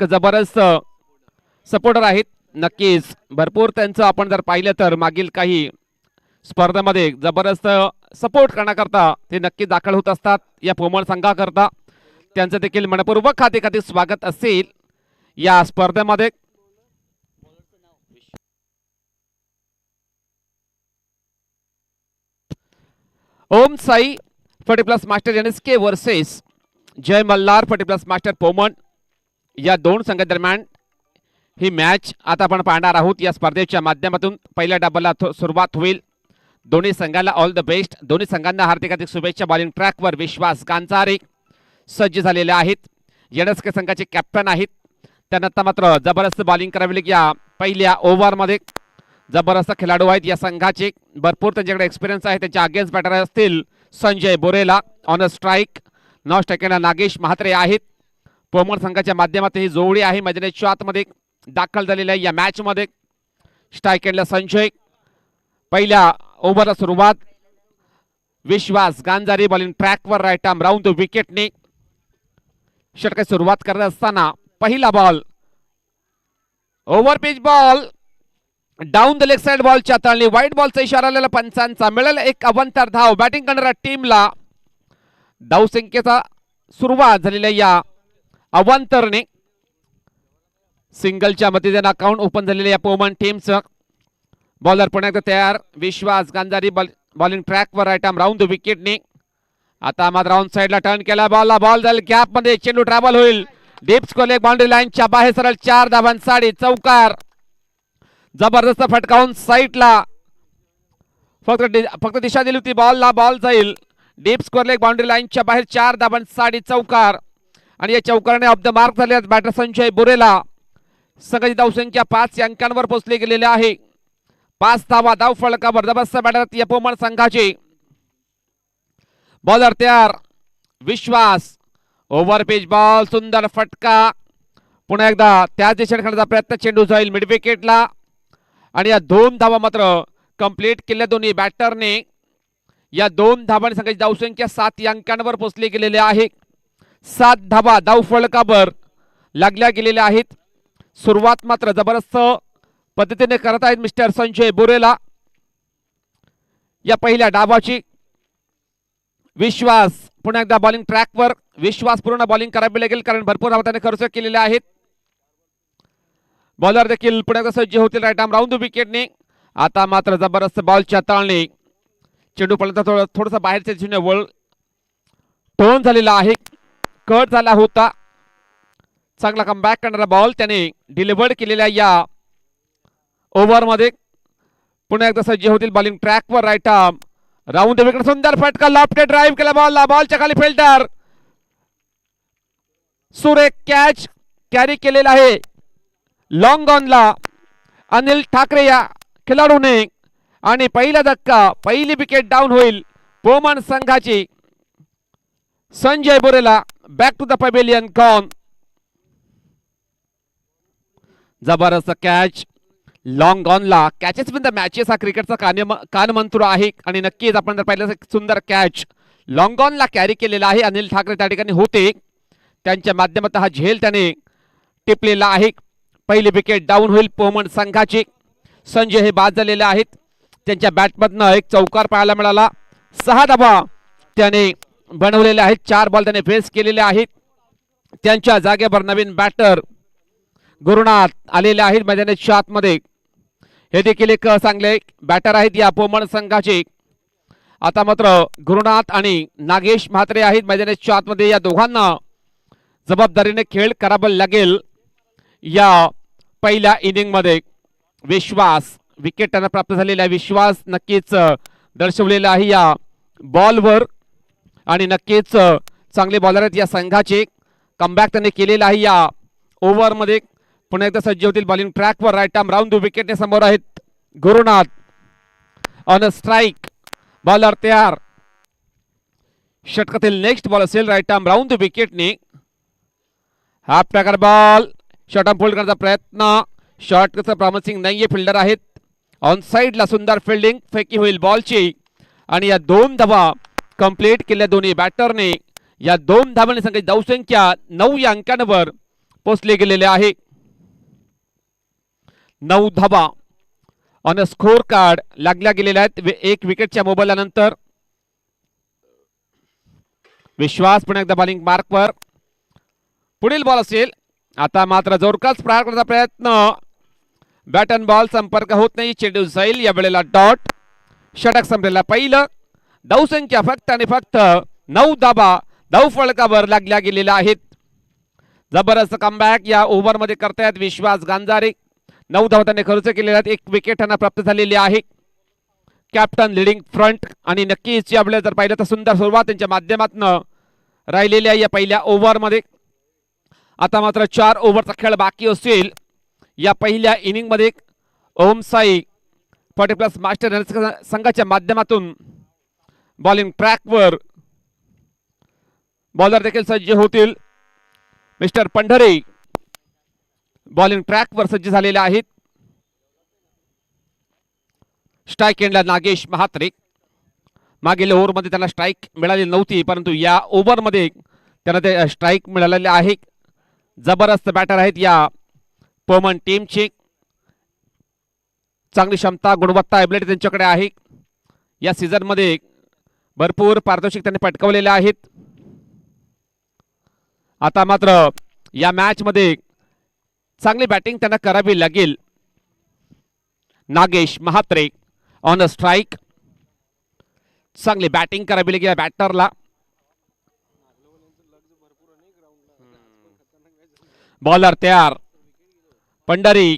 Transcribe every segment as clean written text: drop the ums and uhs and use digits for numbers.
जबरदस्त सपोर्टर आहेत. नक्कीच भरपूर त्यांचं आपण जर पाहिलं तर मागील काही स्पर्धेमध्ये जबरदस्त सपोर्ट करण्याकरता ते नक्की दाखल होत असतात. या पोमळ संघाकरता त्यांचं देखील मनपूर्वक खाते स्वागत असेल या स्पर्धेमध्ये. ओम साई 40+ मास्टर NSK वर्सेस जय मल्हार 40+ मास्टर पोमण या दोन संघादरम्यान ही मॅच आता आपण पाहणार आहोत. या स्पर्धेच्या माध्यमातून पहिल्या डबलला सुरुवात होईल. दोन्ही संघाला ऑल द बेस्ट. दोन्ही संघांना हार्दिक शुभेच्छा. बॉलिंग ट्रॅकवर विश्वास गांजारे सज्ज झालेले आहेत. NSK संघाचे कॅप्टन आहेत. त्यानंतर मात्र जबरदस्त बॉलिंग करावी लागेल या पहिल्या ओव्हरमध्ये. जबरदस्त खेळाडू आहेत या संघाचे. भरपूर त्यांच्याकडे एक्सपिरियन्स आहे. त्यांच्या अगेन्स्ट बॅटर असतील संजय बोरेला ऑन स्ट्राईक. 9 स्ट्राईकला नागेश म्हात्रे आहेत. पोमळ संघाच्या माध्यमातून ही जोडी आहे मैदानाच्या आतमध्ये दाखल झालेल्या या मॅच मध्ये. स्ट्राईक एंडला संजय. पहिल्या ओव्हरला सुरुवात विश्वास गांजारी बॉलिंग ट्रॅकवर राईट आर्म राऊंड द विकेटने षटकाची सुरुवात करत असताना पहिला ball over pitch ball down the leg side बॉलच्या तळणी वाईट बॉलचा इशारा आलेला पंचांचा. मिळेल एक अवंतर धाव बॅटिंग करणाऱ्या टीमला. धावसंख्येचा सुरुवात झालेल्या या अवंतरने सिंगलच्या मदतीने अकाउंट ओपन झालेल्या या पोमन टीमचं. बॉलर पुन्हा एकदा तयार. विश्वास गांजारी बॉलिंग ट्रॅकवर राईट आर्म राऊंड द विकेटने. आता मात्र राऊंड साइडला टर्न केला. बॉल जाईल गॅप मध्ये. चेंडू ट्रॅव्हल होईल डीप स्कोर लेग बाउंड्री लाईनच्या बाहेर सरळ 4 धावांसाठी चौकार. जबरदस्त फटकावून साईडला फक्त दिशा दिली होती बॉलला. बॉल जाईल डीप स्कोर लेग बाउंड्री लाईनच्या बाहेर 4 धावांसाठी चौकार. आणि या चौकाराने ऑफ द मार्क झाले बॅटर संजय बोरेला. संघाची धावसंख्या 5 अंकांवर पोहोचली गेलेली आहे. 5 धावा धाव फलकावर. जबरदस्त बॅटर या पोमळ संघाचे. बॉलर तयार विश्वास. ओव्हर पिच बॉल सुंदर फटका. पुन्हा एकदा त्याच दिशेने खेळण्याचा प्रयत्न. चेंडू जाईल मिड विकेटला. आणि या 2 धावा मात्र कंप्लीट केल्या दोन्ही बॅटरने. या 2 धावांनी संघाची धावसंख्या 7 अंकांवर पोहोचली गेलेली आहे. 7 धावा धाव फलकावर लागल्या गेलेल्या आहेत. सुरुवात मात्र जबरदस्त पद्धतीने करत आहेत मिस्टर संजय बोरेला या पहिल्या डावाची. विश्वास पुन्हा एकदा बॉलिंग ट्रॅकवर. विश्वास पूर्ण बॉलिंग करावी लागेल कारण भरपूर धावा त्याने खर्च केलेले आहेत. बॉलर देखील पुन्हा एकदा सज्ज होतील राईट आर्म राऊंड द विकेटने. आता मात्र जबरदस्त बॉलच्या तळणे चेंडू पडला थोडंसं बाहेरच्या दिशेने वळ टोन झालेला आहे. कट झाला होता. चांगला कमबॅक करणारा बॉल त्याने डिलिव्हर्ड केलेल्या या ओव्हरमध्ये. पुन्हा एकदा सज्ज होतील बॉलिंग ट्रॅकवर right arm round the wicket. सुंदर फटका लॉफ्ट ड्राईव्ह केला बॉलला. बॉलच्या खाली फिल्डर सुरेख कॅच कॅरी केलेला आहे लॉंग ऑनला अनिल ठाकरे या खेळाडूने. आणि पहिला धक्का पहिली विकेट डाऊन होईल पोमण संघाची. Sanjay Borela back to the pavilion gone. जबरदस्त कॅच लॉंग ऑनला. कॅचेस विन द मॅचेस हा क्रिकेटचा कानमंत्र आहे. आणि नक्कीच आपण जर पाहिलं सुंदर कॅच लॉंग ऑनला कॅरी केलेला आहे. अनिल ठाकरे त्या ठिकाणी होते. त्यांच्या माध्यमातून हा झेल त्याने टिपलेला आहे. पहिली विकेट डाऊन होईल पोमण संघाची. संजय हे बाद झालेले आहेत. त्यांच्या बॅटमधनं एक चौकार पाहायला मिळाला. 6 धावा त्याने बनवलेले आहेत. 4 बॉल त्याने फेस केलेले आहेत. त्यांच्या जागेवर नवीन बॅटर गुरुनाथ आलेले आहेत मैदानाच्या आतमध्ये. हे देखील एक चांगले बॅटर आहेत या पोमण संघाचे. आता मात्र गुरुनाथ आणि नागेश म्हात्रे आहेत मैदानाच्या आतमध्ये. या दोघांना जबाबदारीने खेळ करावा लागेल या पहिल्या इनिंग मध्ये. विश्वास विकेट त्यांना प्राप्त झालेला विश्वास नक्कीच दर्शवलेला आहे या बॉलवर. आणि नक्कीच चांगले बॉलर आहेत या संघाचे. कमबॅक त्यांनी केलेला आहे या ओव्हरमध्ये. पुन्हा एकदा सज्ज होतील बॉलिंग ट्रॅकवर राईट आर्म राऊंड द विकेटने समोर आहेत गुरुनाथ ऑन स्ट्राईक. बॉलर तयार. षटकातील नेक्स्ट बॉल असेल राईट आर्म राऊंड द विकेटने. हा प्रकार बॉल शॉर्ट आर्म फोल्ड करण्याचा प्रयत्न. शॉर्ट कसं प्रॉमिसिंग नाहीये. फिल्डर आहेत ऑन साइडला. सुंदर फिल्डिंग फेकी होईल बॉलची. आणि या 2 धावा कंप्लीट केल्या दोन्ही बॅटरने. या 2 धावांनी संघाची धावसंख्या 9 अंकांवर पोचले गेलेले आहे. 9 धावा ऑन अ स्कोर कार्ड लागल्या गेलेल्या आहेत. एक विकेटच्या मोबाईलनंतर विश्वास पुन्हा एकदा बॉलिंग मार्कवर. पुढील बॉल असेल. आता मात्र जोरकस प्रहार करण्याचा प्रयत्न. बॅट अँड बॉल संपर्क होत नाही. चेंडू जाईल. या वेळेला डॉट. षटक संपलेला पहिलं. धावसंख्या फक्त आणि फक्त 9 धावा धावफलकावर लागल्या गेलेल्या आहेत. जबरदस्त कमबॅक या ओव्हरमध्ये करतायत विश्वास गांजारे. 9 धावा त्यांनी खर्च केलेल्या आहेत. एक विकेट त्यांना प्राप्त झालेली आहे. कॅप्टन लिडिंग फ्रंट आणि नक्कीच यावेळेला जर पाहिलं तर सुंदर सुरुवात त्यांच्या माध्यमातून राहिलेली आहे या पहिल्या ओव्हरमध्ये. आता मात्र 4 ओव्हरचा खेळ बाकी असेल. या पहिल्या इनिंगमध्ये ओमसाई 40+ मास्टर संघाच्या माध्यमातून बॉलिंग ट्रॅकवर बॉलर देखील सज्ज होतील. मिस्टर पंढरे बॉलिंग ट्रॅकवर सज्ज झालेले आहेत. स्ट्राईक एंडला नागेश महात्रे. मागील ओव्हरमध्ये त्याला स्ट्राईक मिळाली नव्हती, परंतु या ओव्हरमध्ये त्यांना ते स्ट्राईक मिळालेले आहे. जबरदस्त बॅटर आहेत या पोमन टीमची. चांगली क्षमता, गुणवत्ता, एबिलिटी त्यांच्याकडे आहे. या सीझनमध्ये भरपूर पारितोषिक त्यांनी पटकावलेले आहेत. आता मात्र या मॅच मध्ये चांगली बॅटिंग त्यांना करावी लागेल. Nagesh Mhatre on a strike. चांगली बॅटिंग करावी लागेल बॅटरला. बॉलर तयार. पंढरी.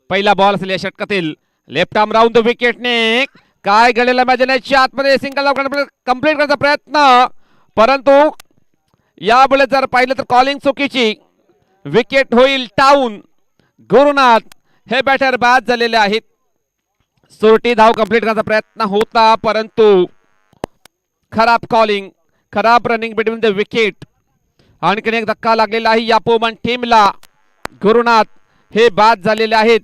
पहिला बॉल असेल या षटकातील. लेफ्ट आर्म राऊंड द विकेटने काय घडलेला मॅचच्या आतमध्ये सिंगल कंप्लीट करण्याचा प्रयत्न, परंतु यावेळेस जर पाहिलं तर कॉलिंग चुकीची. विकेट होईल टाऊन. गुरुनाथ हे बॅटर बाद झालेले आहेत. सोरटी धाव कंप्लीट करण्याचा प्रयत्न होता, परंतु खराब कॉलिंग, खराब रनिंग बिटवीन द विकेट. आणखीन एक धक्का लागलेला आहे या पोमन टीमला. गुरुनाथ हे बाद झालेले आहेत.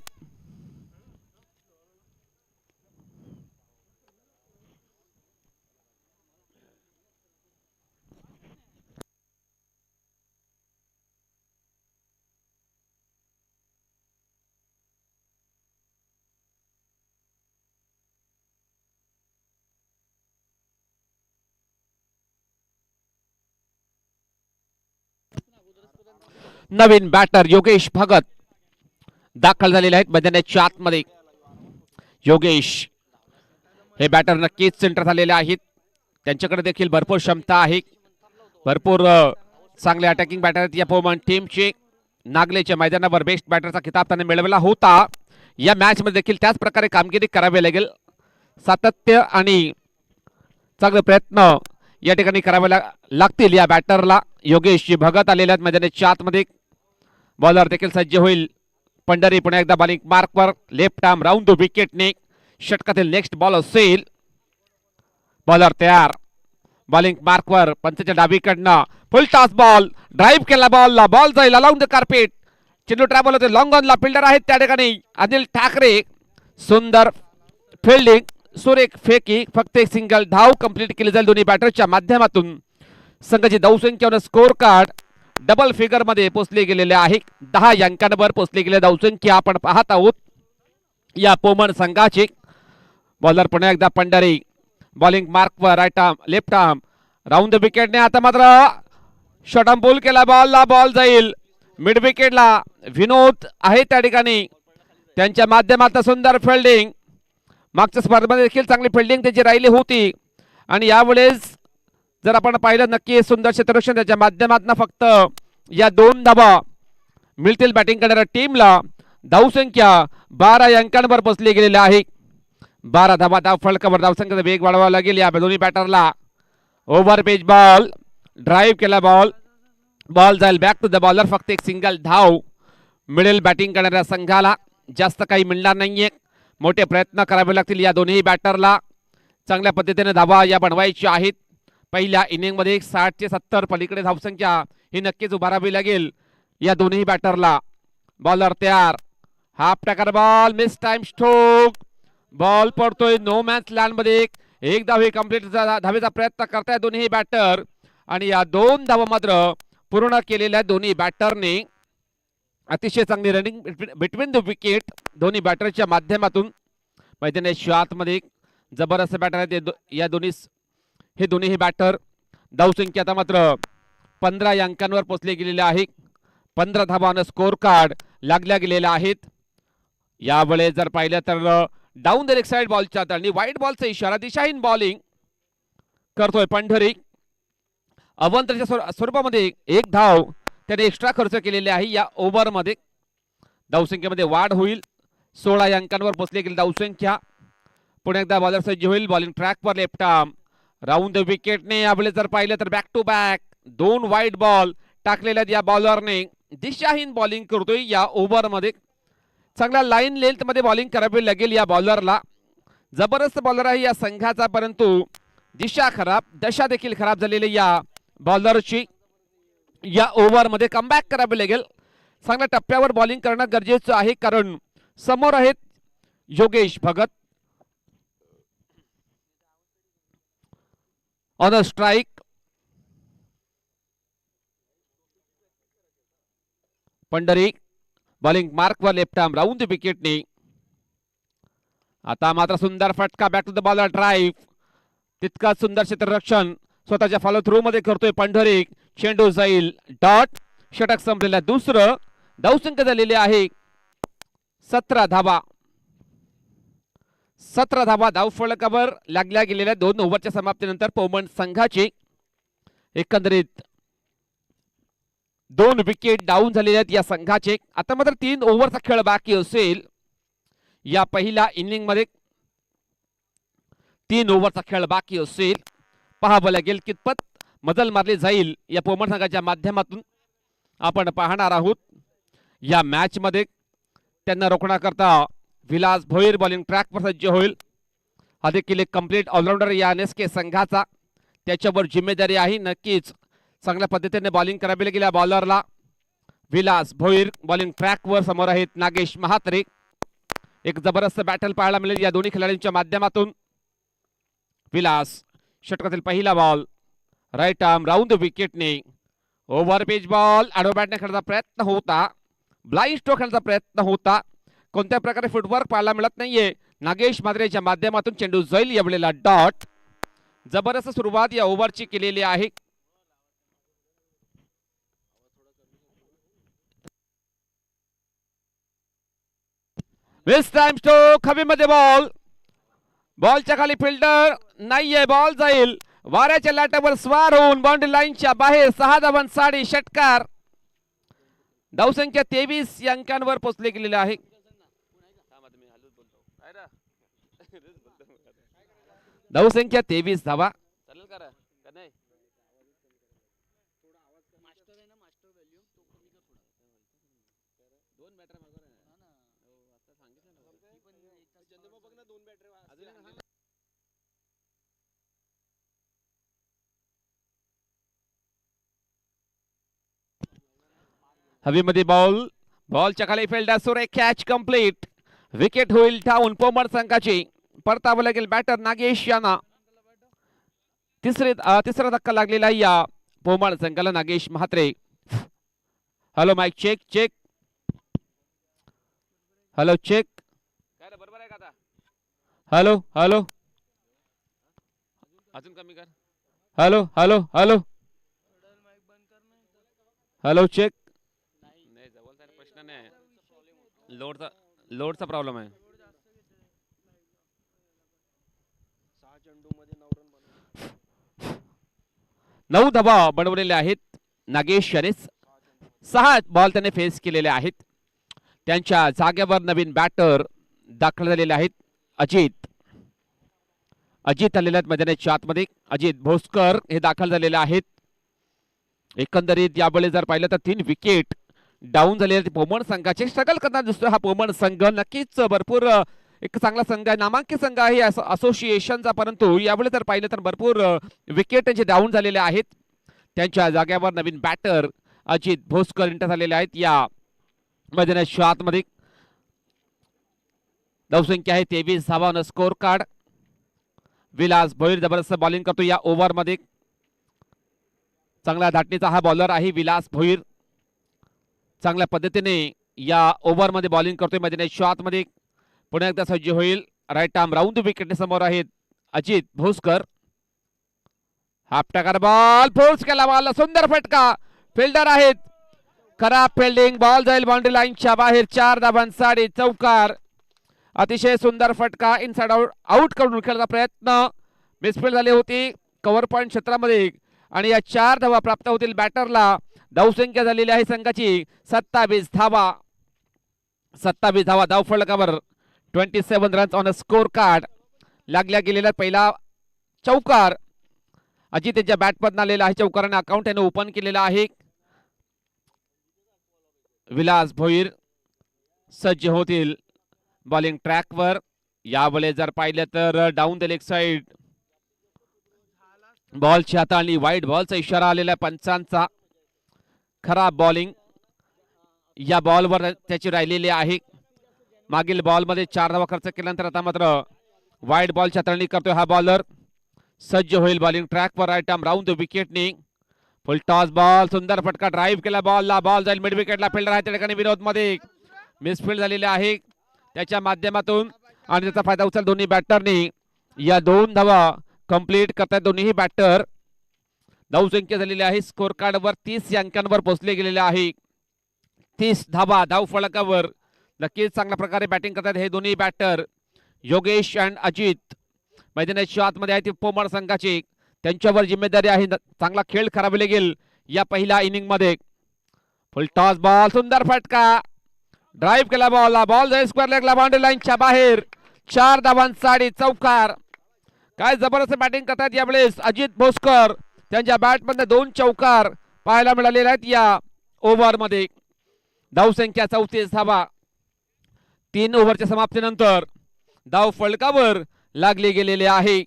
नवीन बॅटर योगेश भगत दाखल झालेले आहेत मैदानाच्या आतमध्ये. योगेश हे बॅटर नक्कीच सेंटर झालेले आहेत. त्यांच्याकडे देखील भरपूर क्षमता आहे. भरपूर चांगले अटॅकिंग बॅटर आहेत या पोमन टीमचे. नागलेच्या मैदानावर बेस्ट बॅटरचा खिताब त्यांनी मिळवला होता. या मॅच मध्ये देखील त्याच प्रकारे कामगिरी करावी लागेल. सातत्य आणि चांगले प्रयत्न या ठिकाणी करावे लागतील या बॅटरला. योगेश भगत आलेले आहेत मैदानाच्या आतमध्ये. बॉलर देखील सज्ज होईल. पंढरी पुन्हा एकदा बॉलिंग मार्कवर. लेफ्ट आर्म राऊंड द विकेटने षटकातील नेक्स्ट बॉल असेल. बॉलर तयार. बॉलिंग मार्कवर. पंचच्या डावीकडनं फुल टॉस बॉल. ड्राईव्ह केला बॉलला. बॉल जाईल अलाउंड द कार्पेट. चेंडू ट्रॅव्हल होते. लॉंग ऑनला फिल्डर आहेत त्या ठिकाणी अनिल ठाकरे. सुंदर फिल्डिंग, सुरेख फेकी. फक्त एक सिंगल धाव कंप्लीट केली जाईल दोन्ही बॅटरच्या माध्यमातून. संघाची धावसंख्या स्कोर कार्ड डबल फिगर मध्ये पोहोचले गेलेले आहे. 10 अंकांवर पोहोचले गेले धावसंख्या आपण पाहत आहोत या पोमन संघाची. बॉलर पुन्हा एकदा पंढरी. बॉलिंग मार्कवर. Right arm, left arm round the विकेटने. आता मात्र शॉर्ट आर्म पुल केला बॉलला. बॉल जाईल मिड विकेटला. विनोद आहे त्या ठिकाणी. त्यांच्या माध्यमातून सुंदर फिल्डिंग. मागच्या स्पर्धेमध्ये देखील चांगली फिल्डिंग त्याची राहिली होती आणि यावेळेस जर आपण पाहिलं नक्की सुंदर क्षेत्ररक्षण त्याच्या माध्यमातून फक्त या 2 धावा मिळतील बॅटिंग करणाऱ्या टीमला. धावसंख्या 12 अंकांवर पोहोचली गेलेली आहे. 12 धावा धाव फलकावर. धावसंख्येचा वेग वाढवावा लागेल या दोन्ही बॅटरला. Over pitch ball. ड्राईव्ह केला बॉल. बॉल जाईल बॅक टू द बॉलर. फक्त एक सिंगल धाव मिळेल बॅटिंग करणाऱ्या संघाला. जास्त काही मिळणार नाहीये. मोठे प्रयत्न करावे लागतील या दोन्ही बॅटरला. चांगल्या पद्धतीने धावा या बनवायच्या आहेत. पहिल्या इनिंगमध्ये 60 ते 70 पलीकडे धावसंख्या ही नक्कीच उभारावी लागेल या दोन्ही बॅटरला. बॉलर तयार. Half tracker ball. Mistime stroke. Ball पडतोय नो मॅच लँड मध्ये. एक धाव कंप्लीट धावेचा प्रयत्न करताय दोन्ही बॅटर आणि या 2 धावा मात्र पूर्ण केलेल्या दोन्ही बॅटरने. अतिशय चांगली रनिंग बिटवीन द विकेट दोन्ही बॅटरच्या माध्यमातून मैदानाच्या आतमध्ये जबरदस्त बॅटर आहेत या दोन्ही बॅटर. धावसंख्या आता मात्र 15 या अंकांवर पोहोचले गेलेले आहे. 15 धावांना स्कोर कार्ड लागल्या गेलेल्या आहेत. यावेळेस जर पाहिलं तर डाऊन द लेग साइड बॉलच्या आणि वाईड बॉलचा इशारा, दिशाहीन बॉलिंग करतोय पंढरी. अवंतरच्या स्वरूपामध्ये एक धाव त्याने एक्स्ट्रा खर्च केलेले आहे. या ओव्हरमध्ये धावसंख्येमध्ये वाढ होईल. 16 या अंकांवर पोहोचले गेली धावसंख्या. पुन्हा एकदा बॉलर सज्ज होईल. बॉलिंग ट्रॅकवर लेफ्ट आर्म राऊंड द विकेटने. यावेळेस जर पाहिलं तर back to back 2 wide ball टाकलेल्या या बॉलरने. दिशाहीन बॉलिंग करतोय या ओव्हरमध्ये. चांगला लाईन लेंथ मध्ये बॉलिंग करावी लागेल या बॉलरला. जबरदस्त बॉलर आहे या संघाचा, परंतु दिशा खराब, दशा देखील खराब झालेली या बॉलरची. या ओव्हरमध्ये कमबॅक करावे लागेल. चांगल्या टप्प्यावर बॉलिंग करणं गरजेचं आहे, कारण समोर आहेत Yogesh Bhagat on a strike. Pandhari bowling मार्कवर लेफ्ट आर्म राऊंड द विकेटने. आता मात्र सुंदर फटका back to the bowler drive. तितकाच सुंदर क्षेत्ररक्षण स्वतःच्या फॉलो थ्रू मध्ये करतोय पंढरी. चेंडू जाईल डॉट. षटक संपलेला दुसरं. धावसंख्या झालेली आहे 17 धावा. 17 धावा धावफलकावर लागल्या गेलेल्या 2 ओव्हरच्या समाप्तीनंतर पोमन संघाची एकंदरीत 2 विकेट डाऊन झालेले आहेत या संघाचे. आता मात्र 3 ओव्हरचा खेळ बाकी असेल. या पहिल्या इनिंग मध्ये 3 ओव्हरचा खेळ बाकी असेल. पाहावं लागेल कितपत मजल मारली जाईल या पोमन संघाच्या माध्यमातून आपण पाहणार आहोत. या मॅच मध्ये त्यांना रोखण्याकरता विलास भोईर बॉलिंग ट्रॅकवर सज्ज होईल. हा देखील एक कंप्लीट ऑलराऊंडर या एनएसके संघाचा. त्याच्यावर जिम्मेदारी आहे. नक्कीच चांगल्या पद्धतीने बॉलिंग करावी लागेल या बॉलरला. विलास भोईर बॉलिंग ट्रॅकवर. समोर आहेत नागेश महात्रे. एक जबरदस्त बॅटल पाहायला मिळेल या दोन्ही खेळाडूंच्या माध्यमातून. विलास षटकातील पहिला ball right arm round the विकेटने. ओव्हर पेज बॉल आडवा बॅटने खेळण्याचा प्रयत्न होता. ब्लाइंड स्ट्रोक खेळण्याचा प्रयत्न होता. कोणत्या प्रकारे फुटवर्क पाहायला मिळत नाहीये नागेश महात्रेच्या माध्यमातून. चेंडू जाईल यावेळेला डॉट. जबरदस्त सुरुवात या ओव्हरची केलेली आहे. वेस्ट टाइम स्ट्रोक हवेमध्ये बॉल. बॉलच्या खाली फिल्डर नाहीये. बॉल जाईल वाऱ्याच्या लाटावर स्वार होऊन बाउंड्री लाईनच्या बाहेर. 6 धावांसाठी षटकार. धावसंख्या 23 या अंकांवर पोहोचले गेलेले आहे. धावसंख्या 23 धावा. हवेमध्ये बॉल. बॉलच्या खाली फिल्डर सुरे. Catch complete. विकेट होईल डाऊन पोमन संघाची. परतावं लागेल बॅटर नागेश यांना. तिसरा धक्का लागलेला या पोमन संघाला. Nagesh Mhatre. Hello mic check check. Hello check. बरोबर आहे का आता? हॅलो हॅलो अजून कमी कर. Hello hello hello hello check. नाही जवळचा प्रश्न नाही. लोडचा प्रॉब्लेम आहे. 9 धावा बनवलेले आहेत नागेश याने. 6 बॉल त्याने फेस केलेले आहेत. त्यांच्या जागेवर नवीन बॅटर दाखल झालेले आहेत. अजित आलेले आहेत मैदानाच्या आतमध्ये. अजित भोसकर हे दाखल झालेले आहेत. एकंदरीत यावेळी जर पाहिलं तर 3 विकेट डाऊन झालेले पोमन संघाचे. स्ट्रगल करणार दिसतोय हा पोमन संघ. नक्कीच भरपूर एक चांगला संघ आहे, नामांकित संघ आहे असोसिएशनचा, परंतु यावेळी जर पाहिलं तर भरपूर विकेट त्यांचे डाऊन झालेले आहेत. त्यांच्या जागेवर नवीन बॅटर अजित भोसकर एंटर झालेले आहेत या मैदानाच्या आतमध्ये. धावसंख्या आहे 23 धावांना स्कोर कार्ड. विलास भोईर जबरदस्त बॉलिंग करतो या ओव्हरमध्ये. चांगल्या धाटणीचा हा बॉलर आहे विलास भोईर. चांगल्या पद्धतीने या ओव्हरमध्ये बॉलिंग करतोय मैदानाच्या शॉटमध्ये पुन्हा एकदा सज्ज होईल. राईट आर्म राऊंड विकेट समोर आहेत Ajit Bhoskar. Half tracker ball force केला बॉल सुंदर फटका फिल्डर आहेत खराब फिल्डिंग बॉल जाईल बाउंड्री लाईनच्या बाहेर 4 धावांसाठी चौकार. अतिशय सुंदर फटका इनसाइड आउट करून खेळण्याचा प्रयत्न मिसफील्ड झाली होती कव्हर पॉइंट क्षेत्रामध्ये आणि या 4 धावा प्राप्त होतील बॅटरला. धावसंख्या झालेली आहे संघाची 27 धावा. 27 धावा धाव फलकावर 27 runs on a score card. लागल्या गेलेला पहिला चौकार अजित त्यांच्या बॅटमधून आलेला आहे. चौकाराने अकाउंट त्याने ओपन केलेला आहे. विलास भोईर सज्ज होतील बॉलिंग ट्रॅकवर. यावेळेस जर पाहिलं तर डाऊन द लेग साइड बॉलची हाताळणी वाईट बॉलचा इशारा आलेला आहे पंचांचा. खराब बॉलिंग या बॉलवर त्याची राहिलेली आहे. मागील बॉलमध्ये 4 धावा खर्च केल्यानंतर आता मात्र वाईट बॉलची हाताळणी करतोय हा बॉलर. सज्ज होईल बॉलिंग ट्रॅकवर. राईट आर्म राऊंड द विकेटने फुल टॉस बॉल सुंदर फटका ड्राईव्ह केला बॉलला. बॉल जाईल मिड विकेटला. फिल्डर आहे त्या ठिकाणी विनोद मध्ये मिसफील्ड झालेले आहे त्याच्या माध्यमातून आणि त्याचा फायदा उचल दोन्ही बॅटरनी. या 2 धावा कंप्लीट करतात दोन्ही बॅटर. धावसंख्या झालेली आहे स्कोर कार्डवर 30 अंकांवर पोहोचले गेलेले आहे. 30 धावा धाव फलकावर. नक्कीच चांगल्या प्रकारे बॅटिंग करतात हे दोन्ही बॅटर योगेश अँड अजित. मैदानाच्या आतमध्ये आहे ती पोमर संघाची त्यांच्यावर जिम्मेदारी आहे. चांगला खेळ करावे लागेल या पहिल्या इनिंग मध्ये. फुल टॉस बॉल सुंदर फटका ड्राईव्ह केला बॉलला. बॉल जाईल स्क्वेअर लेगला बाउंड्री लाईनच्या बाहेर 4 धावांसाठी चौकार. काय जबरदस्त बॅटिंग करतात यावेळेस अजित भोसकर. त्यांच्या बॅटमध्ये 2 चौकार पाहायला मिळालेले आहेत या ओव्हरमध्ये. धावसंख्या 34 धावा. 3 ओव्हरच्या समाप्तीनंतर धाव फलकावर लागले गेलेले आहे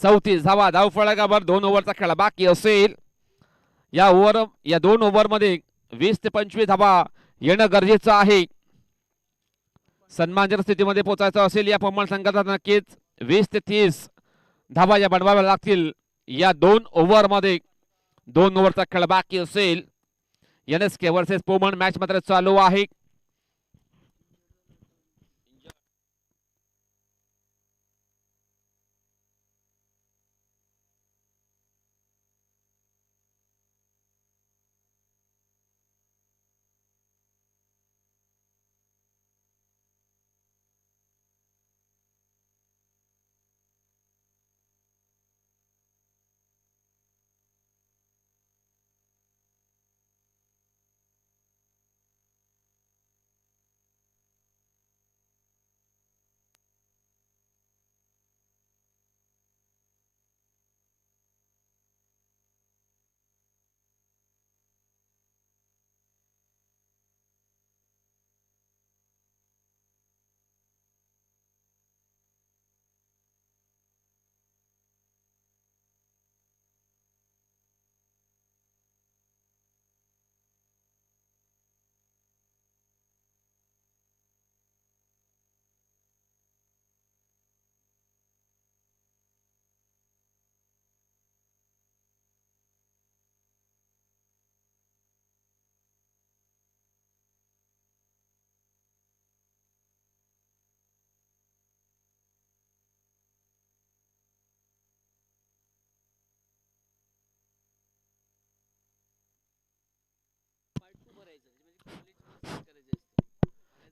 34 धावा धाव फलकावर. 2 ओव्हरचा खेळ बाकी असेल. या 2 ओव्हरमध्ये 20 ते 25 धावा येणं गरजेचं आहे. सन्मानजनक स्थितीमध्ये पोहोचायचं असेल या पोमर संघाचा नक्कीच 20 ते 30 धावा या बनवाव्या लागतील या 2 ओव्हरमध्ये. 2 ओव्हरचा खेळ बाकी असेल. NSK वर्सेस पोमर मॅच मात्र चालू आहे.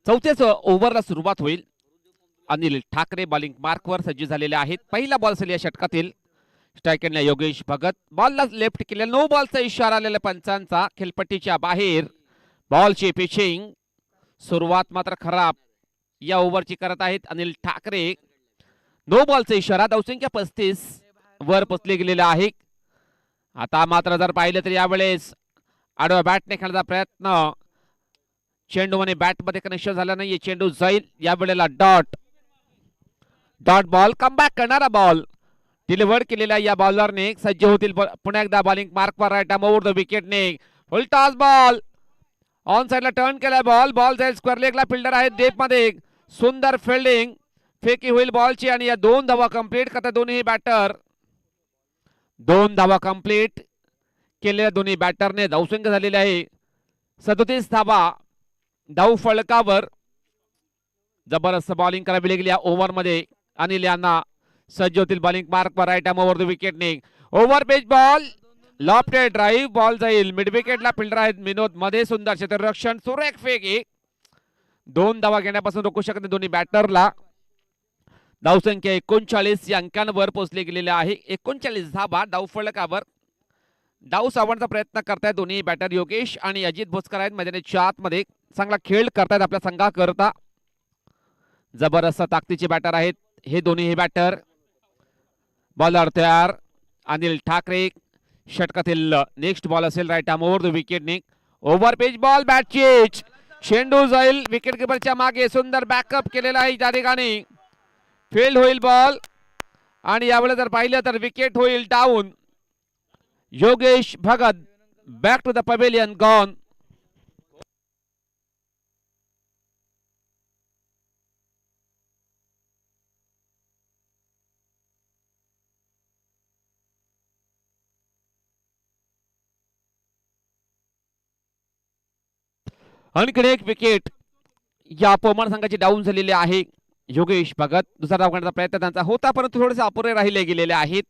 चौथ्याच ओव्हरला सुरुवात होईल. अनिल ठाकरे बॉलिंग मार्कवर सज्ज झालेले आहेत. पहिला बॉल असेल या षटकातील. स्ट्रायकरला योगेश भगत. बॉलला लेफ्ट केले. नो बॉलचा इशारा आलेला पंचांचा. खेळपट्टीच्या बाहेर बॉलची पिचिंग. सुरुवात मात्र खराब या ओव्हरची करत आहेत अनिल ठाकरे. नो बॉलचा इशारा. धावसंख्या 35 वर पोचले गेलेले आहे. आता मात्र जर पाहिलं तर यावेळेस आडव्या बॅटने खेळण्याचा प्रयत्न. चेंडूने बॅटमध्ये कनेक्शन झालं नाही. चेंडू जाईल यावेळेला डॉट बॉल. कमबॅक करणारा बॉल डिलिव्हर केलेल्या या बॉलरने सज्ज होतील पुन्हा एकदा बॉलिंग मार्कवर. राईट आर्म ओव्हर द विकेटने फुल टॉस बॉल ऑन साइडला टर्न केलाय बॉल जाईल स्क्वेअर लेगला. फिल्डर आहेत डेप मध्ये. सुंदर फिल्डिंग फेकी होईल बॉलची आणि या 2 धावा कंप्लीट करतात दोन्ही बॅटर. 2 धावा कंप्लीट केलेल्या दोन्ही बॅटरने. धावसंख्या झालेली आहे 37 धावा. धाव फलकावर. जबरदस्त बॉलिंग करावी लागली या ओव्हर मध्ये. अनिल यांना सज्ज होतील बॉलिंग मार्क वर. राईट आर्म ओव्हर द विकेटने. Over pitch ball. Lofted drive ball जाईल मिड विकेटला. फिल्डर आहेत विनोद मध्ये. सुंदर क्षेत्ररक्षण. सुरेख फेक. एक 2 धावा घेण्यापासून रोखू शकत नाही दोन्ही बॅटरला. धावसंख्या 39 या अंकांवर पोहोचले गेलेले आहे. 39 धावा धाव फलकावर. डाव सावरण्याचा प्रयत्न करतायत दोन्ही बॅटर. योगेश आणि अजित भोसकर आहेत मैदानाच्या आतमध्ये. चांगला खेळ करतायत आपल्या संघाकरता. जबरदस्त ताकदीचे बॅटर आहेत हे दोन्ही बॅटर. बॉलर तयार. अनिल ठाकरे. षटकातील नेक्स्ट बॉल असेल राईट आर्म ओव्हर द विकेटने. Over pitch ball. Bat change. चेंडू जाईल विकेट किपरच्या मागे. सुंदर बॅकअप केलेला आहे त्या ठिकाणी. फेल होईल बॉल आणि यावेळेला जर पाहिलं तर विकेट होईल down. Yogesh Bhagat back to the pavilion gone. आणखी एक विकेट या पोमन संघाची डाऊन झालेली आहे. योगेश भगत दुसरा डाव करण्याचा प्रयत्न त्यांचा होता परंतु थोडेसे अपुरे राहिले गेलेले आहेत.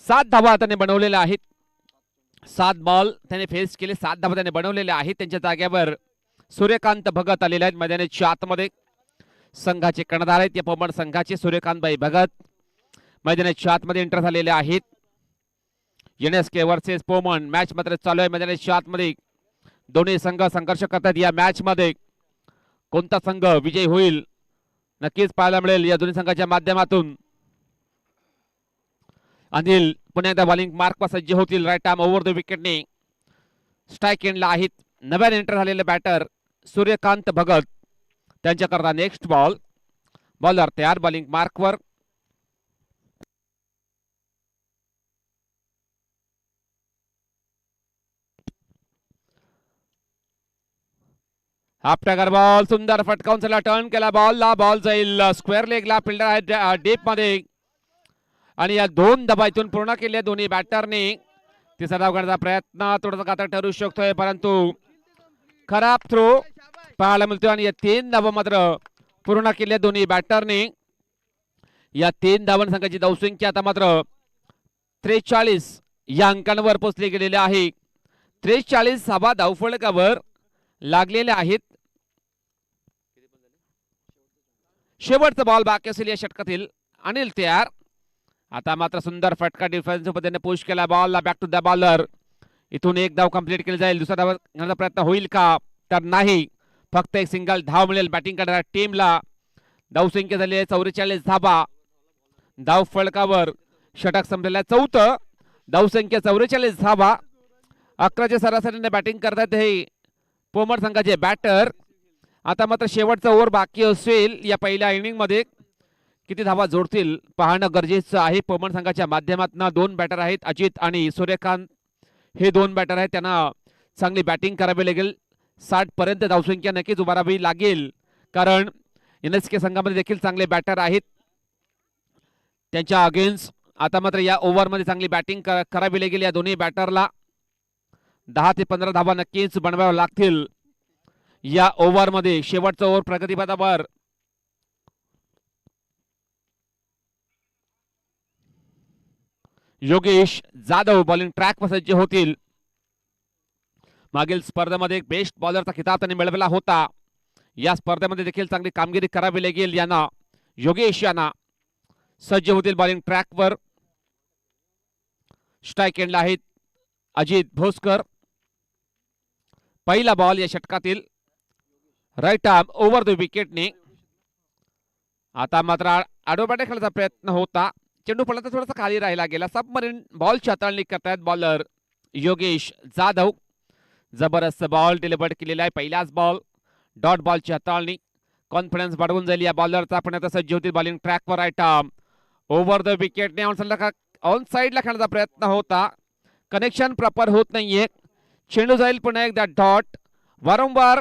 सात धावा त्याने बनवलेल्या आहेत. 7 बॉल त्याने फेस केले. 7 धावा त्याने बनवलेल्या आहेत. त्यांच्या जागेवर सूर्यकांत भगत आलेले आहेत मैदानाच्या आतमध्ये. संघाचे कर्णधार आहेत या पोमन संघाचे सूर्यकांतभाई भगत मैदानाच्या आतमध्ये एंटर झालेले आहेत. एनएसके वर्सेस पोमन मॅच मात्र चालू आहे मैदानाच्या आतमध्ये. दोन्ही संघ संघर्ष करतात या मॅच मध्ये. कोणता संघ विजयी होईल नक्कीच पाहायला मिळेल या दोन्ही संघाच्या माध्यमातून. अनिल पुन्हा एकदा बॉलिंग मार्कवर सज्ज होतील राईट आर्म ओव्हर द विकेटने. स्ट्राईक एंडला आहेत नव्याने एंटर झालेले बॅटर सूर्यकांत भगत. त्यांच्याकरता नेक्स्ट बॉल. बॉलर तयार बॉलिंग मार्कवर. Half tracker ball. सुंदर फटकावून चला टर्न केला बॉलला. बॉल जाईल स्क्वेअर लेगला. फिल्डर आहे डीप मध्ये आणि या 2 धावा इथून पूर्ण केल्या दोन्ही बॅटरने. तिसरा धाव करण्याचा प्रयत्न थोडासा घातक ठरू शकतोय परंतु खराब थ्रो पाहायला मिळतोय आणि या 3 धावा मात्र पूर्ण केल्या दोन्ही बॅटरने. या 3 धावांनी संघाची धावसंख्या आता मात्र 43 या अंकांवर पोहोचले गेलेले आहे. 43 धावा धावफलकावर लागलेले आहेत. शेवटचा बॉल बाकी असेल या षटकातील. अनिल तयार. आता मात्र सुंदर फटका डिफेन्सिव्ह पद्धतीने पुश केला बॉलला. Back to the bowler. इथून एक धाव कंप्लीट केली जाईल. दुसरा धाव घेण्याचा प्रयत्न होईल का तर नाही. फक्त एक सिंगल धाव मिळेल बॅटिंग करणाऱ्या टीमला. धावसंख्या झाली आहे 44 धावा धाव फलकावर. षटक संपलेला 4थं. धावसंख्या 44 धावा. 11च्या सरासरीने बॅटिंग करतात हे पोमर संघाचे बॅटर. आता मात्र शेवटचा ओव्हर बाकी असेल या पहिल्या इनिंग मध्ये. किती धावा जोडतील पाहणं गरजेचं आहे. पोमर संघाच्या माध्यमातून 2 बॅटर आहेत अजित आणि सूर्यकांत. हे 2 बॅटर आहेत त्यांना चांगली बॅटिंग करावी लागेल. 60 पर्यंत धावसंख्या नक्कीच उभारावी लागेल कारण एनएसके संघामध्ये देखील चांगले बॅटर आहेत त्यांच्या अगेन्स्ट. आता मात्र या ओव्हर मध्ये चांगली बॅटिंग करावी लागेल या दोन्ही बॅटरला. 10 ते 15 धावा नक्कीच बनवाव्या लागतील या ओव्हर मध्ये. शेवटचा ओव्हर प्रगतीपथावर. योगेश जाधव बॉलिंग ट्रॅक वर सज्ज होतील. मागील स्पर्धेमध्ये बेस्ट बॉलरचा खिताब त्यांनी मिळवला होता. या स्पर्धेमध्ये देखील चांगली कामगिरी करावी लागेल यांना. योगेश यांना सज्ज होतील बॉलिंग ट्रॅक वर. स्ट्राईक एंडला आहेत अजित भोसकर. पहिला बॉल या षटकातील राईट आर्म ओव्हर द विकेटने. आता मात्र आडोबाटे खेळायचा प्रयत्न होता. चेंडू पडला तर थोडासा खाली राहिला गेला. सबमरीन बॉलची हाताळणी करतायत बॉलर योगेश जाधव. जबरदस्त बॉल डिलिव्हर्ड केलेला आहे. पहिलाच बॉल डॉट बॉलची हाताळणी. कॉन्फिडन्स वाढवून जाईल या बॉलरचा. पण आता सज्ज होतील बॉलिंग ट्रॅकवर राईट आर्म ओव्हर द विकेटने. ऑन साईडला खेळण्याचा प्रयत्न होता. कनेक्शन प्रॉपर होत नाहीये. चेंडू जाईल पुन्हा एकदा डॉट. वारंवार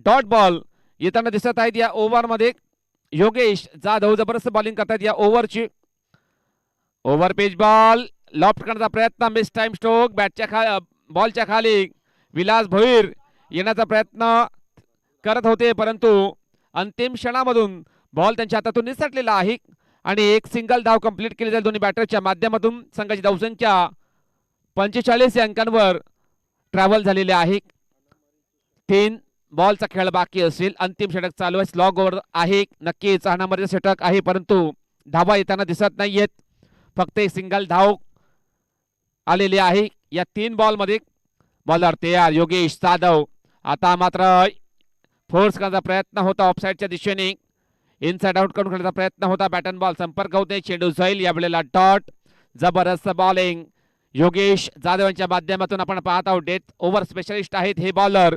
डॉट बॉल येताना दिसत आहेत या ओव्हर मध्ये. योगेश जाधव जबरदस्त बॉलिंग करतात या ओव्हरची. ओव्हर पिच बॉल लॉफ्ट करण्याचा प्रयत्न मिस टाइम स्ट्रोक बॅटच्या बॉलच्या खाली विलास भोईर येण्याचा प्रयत्न करत होते परंतु अंतिम क्षणामधून बॉल त्यांच्या हातातून निसटलेला आहे आणि एक सिंगल धाव कंप्लीट केली जाईल दोन्ही बॅटरच्या माध्यमातून. संघाची धावसंख्या 45 या अंकांवर ट्रॅव्हल झालेले आहे. 3 बॉलचा खेळ बाकी असेल. अंतिम षटक चालू आहे. स्लॉग ओव्हर आहे. नक्कीच अनामर्यादित षटक आहे परंतु धावा येताना दिसत नाहीयेत. फक्त एक सिंगल धाव आलेली आहे या 3 बॉल मध्ये. बॉलर तयार योगेश जाधव. आता मात्र फोर्स करण्याचा प्रयत्न होता ऑफसाईडच्या दिशेने. इनसाइड आउट करून खेळण्याचा प्रयत्न होता. बॅटन बॉल संपर्क होते. चेंडू जाईल या वेळेला डॉट. जबरदस्त बॉलिंग योगेश जाधव यांच्या माध्यमातून आपण पाहत आहोत. डेथ ओव्हर स्पेशलिस्ट आहेत हे बॉलर.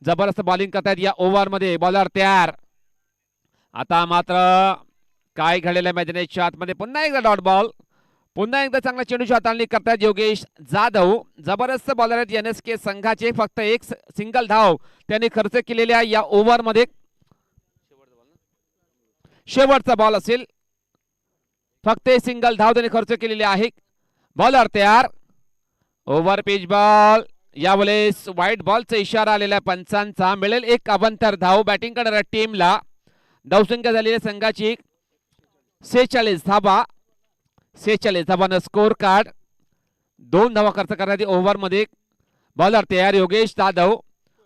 जबरदस्त बॉलिंग करतायत या ओव्हर मध्ये. बॉलर तयार. आता मात्र काय घडलेलं आहे मैदानाच्या आतमध्ये. पुन्हा एकदा डॉट बॉल. पुन्हा एकदा चांगला चेंडूची हाताळणी करतायत योगेश जाधव. जबरदस्त बॉलर आहेत NSK संघाचे. फक्त एक सिंगल धाव त्यांनी खर्च केलेल्या या ओव्हर मध्ये. शेवटचा बॉल असेल. फक्त एक सिंगल धाव त्यांनी खर्च केलेली आहे. बॉलर तयार. ओव्हर पिच बॉल यावेळेस व्हाईट बॉलचा इशारा आलेला पंचांचा. मिळेल एक अवंतर धाव बॅटिंग करणाऱ्या टीमला. धावसंख्या झालेल्या संघाची 46 धावा. 46 धावांना स्कोर कार्ड. 2 धावा खर्च करण्याची ओव्हर मध्ये. बॉलर तयार Yogesh Jadhav.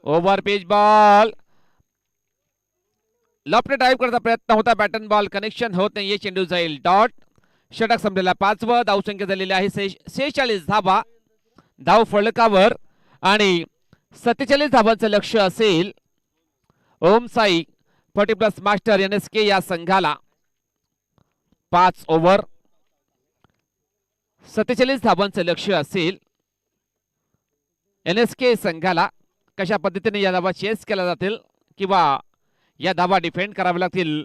Over pitch ball loft drive करण्याचा प्रयत्न होता. बॅटन बॉल कनेक्शन होत नाहीये. चेंडू जाईल डॉट. षटक संपलेला 5वं. धावसंख्या झालेली आहे 46 धावा. धाव फलकावर आणि 47 धावांचं लक्ष असेल ओम साई 40+ मास्टर NSK या संघाला. 5 ओव्हर 47 धावांचं लक्ष असेल NSK संघाला. कशा पद्धतीने या धावा चेस केल्या जातील किंवा या धावा डिफेंड कराव्या लागतील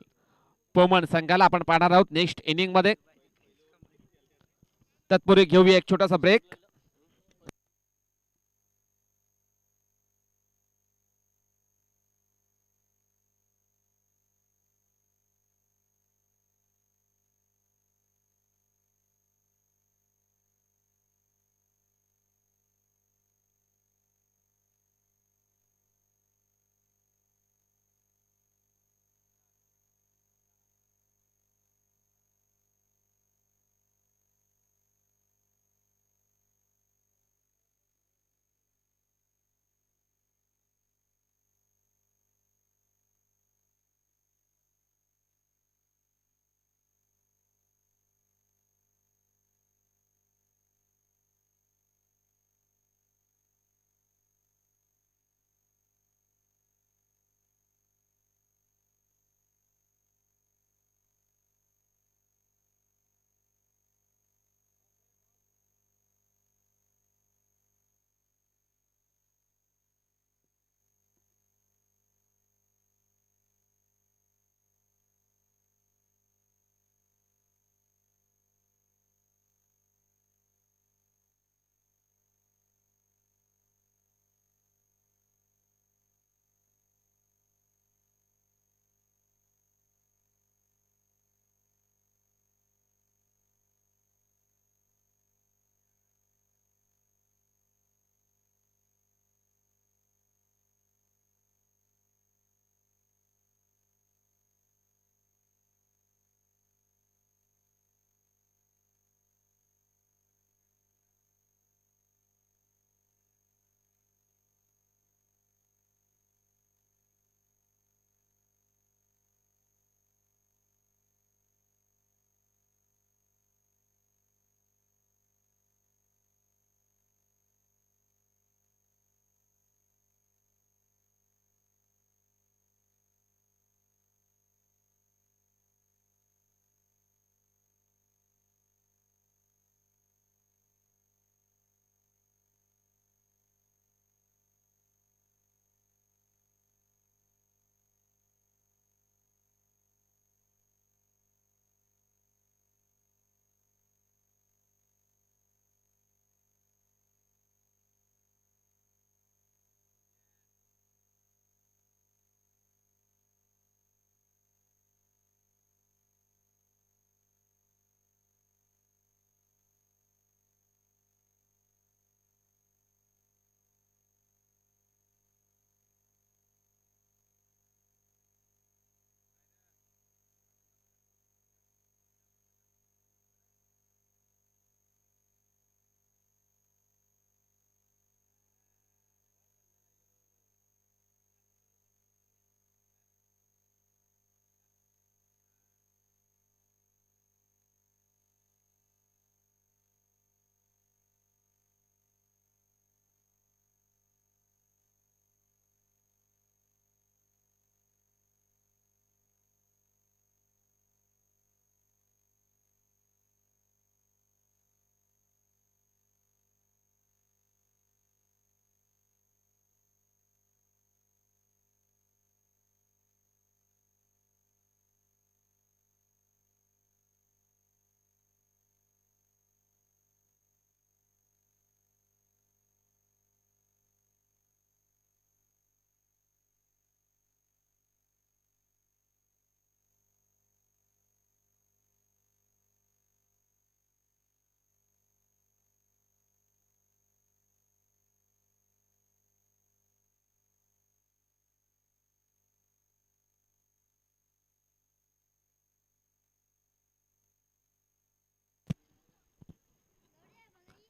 पोमन संघाला आपण पाहणार आहोत नेक्स्ट इनिंग मध्ये. तत्पूर्वी घेऊया एक छोटासा ब्रेक.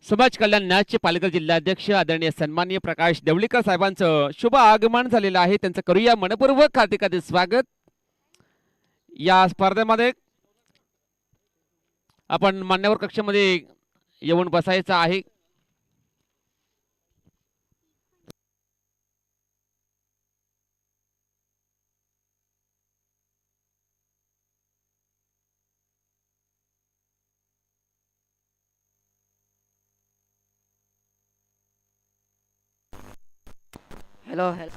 समाज कल्याण न्यासचे पालघर जिल्हाध्यक्ष आदरणीय सन्माननीय प्रकाश देवळीकर साहेबांचं शुभ आगमन झालेलं आहे. त्यांचं करूया मनपूर्वक हार्दिक स्वागत. या स्पर्धेमध्ये आपण मान्यवर कक्षामध्ये येऊन बसायचं आहे. हॅलो हॅलो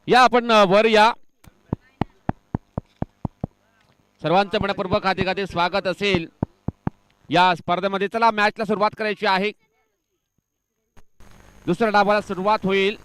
या आपण वर या. सर्वांचं मनपूर्वक हार्दिक स्वागत असेल या स्पर्धेमध्ये. चला मॅचला सुरुवात करायची आहे. दुसऱ्या डावाला सुरुवात होईल.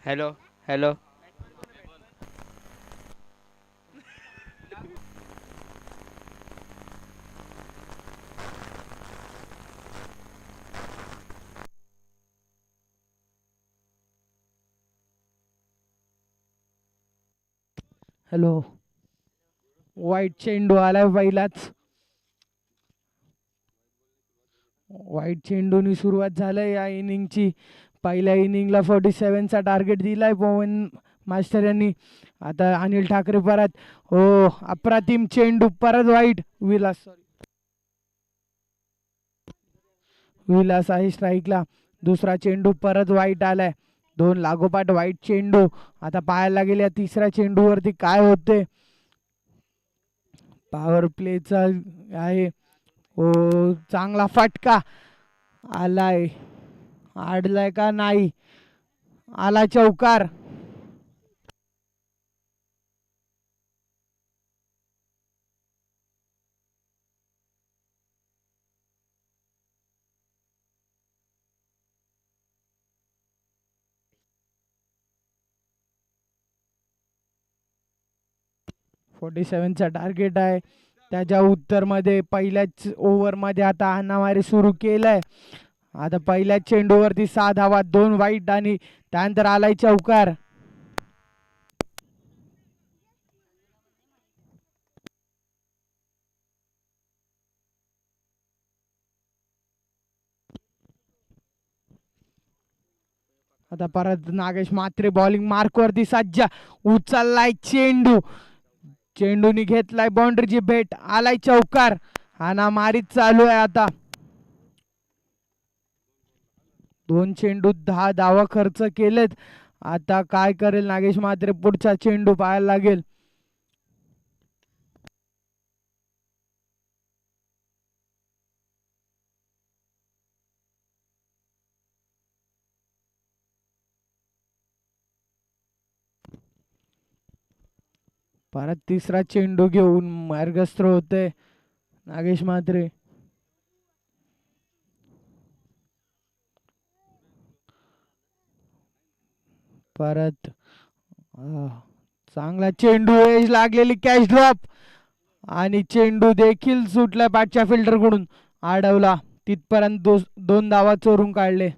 Hello hello hello. वाईट चेंडू आलाय पहिलाच. वाईट चेंडूनी सुरुवात झालंय या इनिंगची. पहिल्या इनिंगला 47चा टार्गेट दिलाय पवन मास्टर यांनी. आता अनिल ठाकरे परत. हो, अप्रतिम चेंडू परत वाईट. विलास आहे स्ट्राईकला. दुसरा चेंडू परत वाईट आलाय. दोन लागोपाठ वाईट चेंडू. आता पाहायला गेल्या तिसऱ्या चेंडूवरती काय होते. पॉवर प्लेचा आहे. हो, चांगला फटका आलाय. आडलाय का नाही. आला चौकार. चा टार्गेट आहे. त्याच्या उत्तरमध्ये पहिल्याच ओव्हरमध्ये आता हाणामारी सुरू केलाय. आता पहिल्याच चेंडूवरती 6 धावा, 2 वाईट आणि त्यानंतर आलाय चौकार. आता परत नागेश म्हात्रे बॉलिंग मार्क वरती सज्ज. उचललाय चेंडू. चेंडूनी घेतलाय बाउंड्रीची भेट. आलाय चौकार. हाणामारीच चालू आहे आता. 2 चेंडूत 10 धावा खर्च केलेत. आता काय करेल नागेश म्हात्रे. पुढचा चेंडू पाहायला लागेल. परत तिसरा चेंडू घेऊन मार्गस्थ होते नागेश म्हात्रे. परत चांगला चेंडू. एज लागलेली कॅच ड्रॉप आणि चेंडू देखील सुटला बॅटच्या फिल्डर कडून. अडवला. तिथपर्यंत 2 धावा चोरून काढले.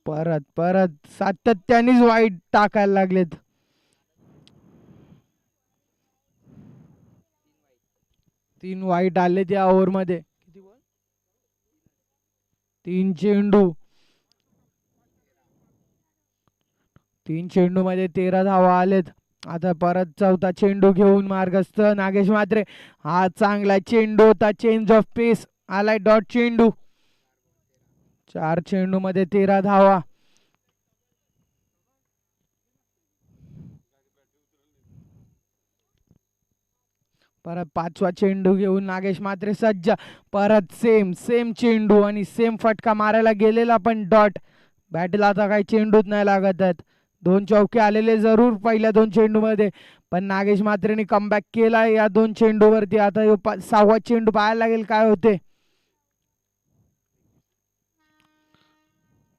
परत परत सातत्यानेच वाईट टाकायला लागलेत. 3 वाईट आले त्या ओव्हर मध्ये. 3 चेंडू 3 चेंडू मध्ये 13 धावा आलेत. आता परत चौथा चेंडू घेऊन मार्गस्थ नागेश म्हात्रे. हा चांगला चेंडू होता, चेंज ऑफ पेस आलाय, डॉट चेंडू. 4 चेंडू मध्ये 13 धावा. परत 5वा चेंडू घेऊन नागेश म्हात्रे सज्ज. परत सेम चेंडू आणि सेम फटका मारायला गेलेला पण डॉट. बॅटला आता काही चेंडूच नाही लागत आहेत. 2 चौके आलेले जरूर पहिल्या 2 चेंडू मध्ये, पण नागेश म्हात्रेने कमबॅक केलाय या 2 चेंडूवरती. आता 6वा चेंडू पाहायला लागेल काय होते.